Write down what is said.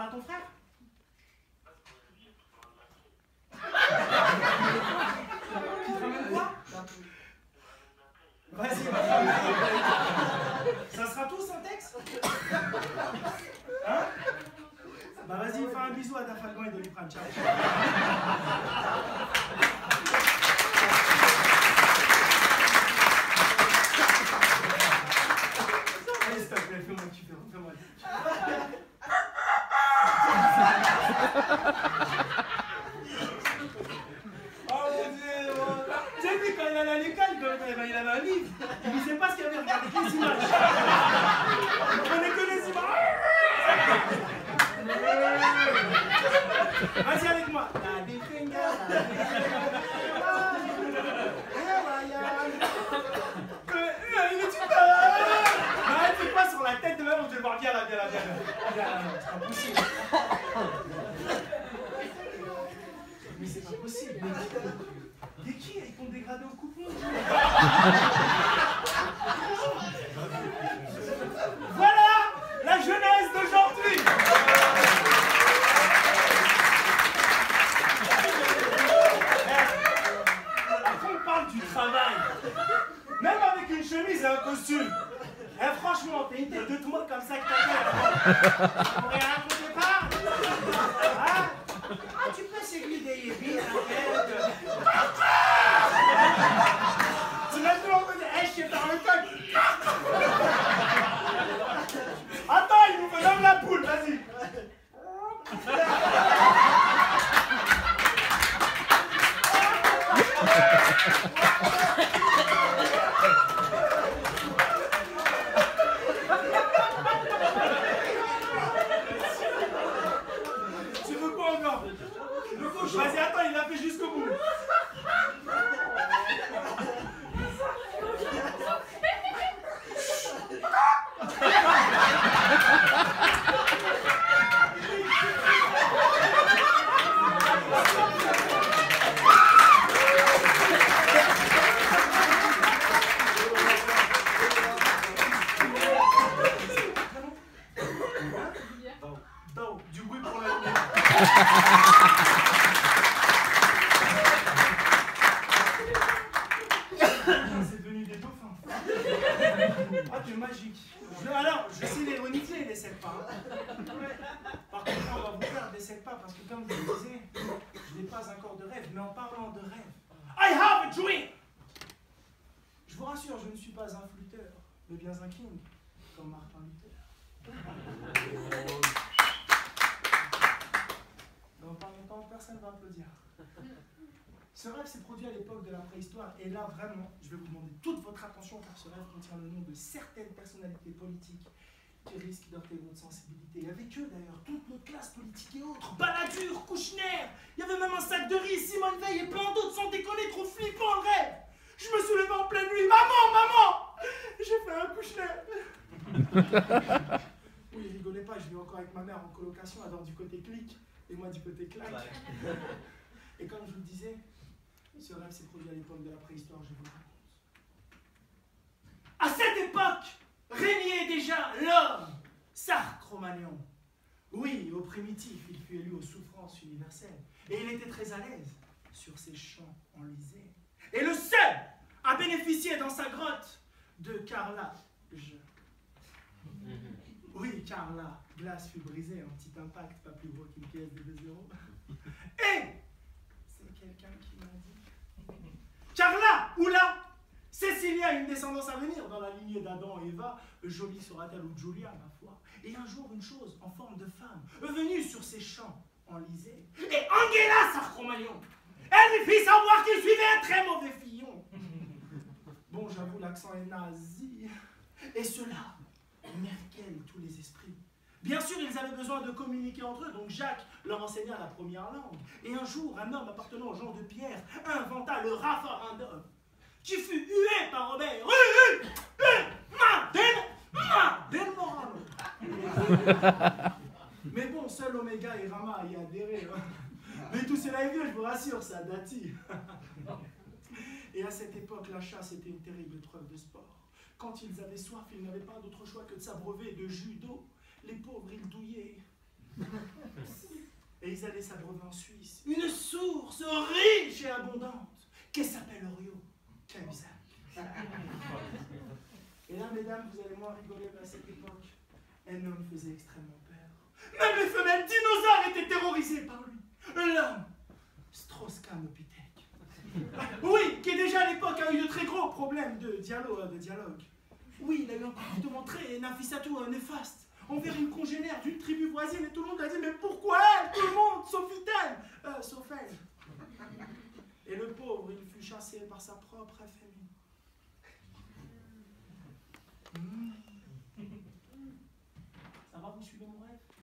parles à ton frère? Tu te ramènes quoi? Vas-y, ça sera tout sans texte? Hein? Bah vas-y, fais un bisou à Dafalgan et Doliprane, ciao. Allez, s'il te plaît, fais-moi kiffer, fais-moi kiffer. Oh mon Dieu, tu sais, lui, quand il allait à l'école, il avait un livre. Il ne lisait pas ce qu'il avait regardé, que les images. Il ne prenait que les images. Vas-y avec moi. La définga, la il est tout c'est pas sur la tête de l'homme, je vais le voir bien là, bien là, bien là. C'est pas possible. Mais c'est pas possible. Mais qui ils font dégrader au coupon? Voilà la jeunesse d'aujourd'hui. Après on parle du travail. Même avec une chemise et un costume. Eh, franchement, t'as une tête de toi comme ça que t'as fait. On pourrait raconter pas. Ah, tu peux s'aiguiller des yébis, t'inquiète. Tu m'as tout entendu. Eh, je sais faire le coq. Attends, il nous fait comme la poule, vas-y. Tu veux quoi encore? Le couche, vas-y, attends, il l'a fait jusqu'au bout. Du bruit pour la lumière. C'est devenu des dauphins. Ah, t'es magique. Alors, je sais les renifler, les 7 pas. Par contre, on va vous faire des 7 pas parce que, comme je vous disais, je n'ai pas encore de rêve. Mais en parlant de rêve, I have a dream! Je vous rassure, je ne suis pas un flûteur, mais bien un king, comme Martin Luther. Dans pas longtemps, personne ne va applaudir. Ce rêve s'est produit à l'époque de la préhistoire, et là, vraiment, je vais vous demander toute votre attention, car ce rêve contient le nom de certaines personnalités politiques qui risquent d'heurter votre sensibilité. Avec eux, d'ailleurs, toute notre classe politique et autres. Balladur, Kouchner, il y avait même un sac de riz, Simone Veil et plein d'autres, sans déconner, trop flippant le rêve. Je me suis levé en pleine nuit, maman, maman, j'ai fait un Kouchner. Oui, rigolez pas, je vis encore avec ma mère en colocation, alors du côté clic, et moi du côté clac. Et comme je vous le disais, ce rêve s'est produit à l'époque de la préhistoire, je vous le raconte. À cette époque, régnait déjà l'homme, Sarcromagnon. Oui, au primitif, il fut élu aux souffrances universelles, et il était très à l'aise sur ses champs enlisés. Et le seul à bénéficier dans sa grotte de carrelage. Oui, car la glace fut brisée, un petit impact, pas plus gros qu'une pièce de 2 euros. Et c'est quelqu'un qui m'a dit. Car là, ou là, Cécilia a une descendance à venir dans la lignée d'Adam et Eva, jolie sera-t-elle ou Julia, ma foi. Et un jour, une chose en forme de femme, venue sur ses champs enlisés, et Angela Sarcromagnon, elle lui fit savoir qu'il suivait un très mauvais fillon. Bon, j'avoue, l'accent est nazi. Et cela, Merkel, tous les esprits. Bien sûr, ils avaient besoin de communiquer entre eux, donc Jacques leur enseigna la première langue. Et un jour, un homme appartenant au genre de Pierre inventa le référendum, qui fut hué par Robert. Mais bon, seul Oméga et Rama y adhéraient. Mais tout cela est vieux, je vous rassure, ça date. Et à cette époque, la chasse était une terrible épreuve de sport. Quand ils avaient soif, ils n'avaient pas d'autre choix que de s'abreuver de jus d'eau. Les pauvres, ils douillaient. Et ils allaient s'abreuver en Suisse. Une source riche et abondante qui s'appelle Orio. Cahuzac. Et là, mesdames, vous allez moins rigoler à cette époque. Un homme faisait extrêmement peur. Même les femelles dinosaures étaient terrorisées par lui. L'homme, Strauss-Kahn-Opithèque. Oui, qui déjà à l'époque a eu de très gros problèmes de dialogue. Oui, il a eu un comportement très nafissatou, néfaste, envers une congénère d'une tribu voisine, et tout le monde a dit, mais pourquoi elle? Tout le monde, sauf elle, sauf elle. Et le pauvre, il fut chassé par sa propre famille.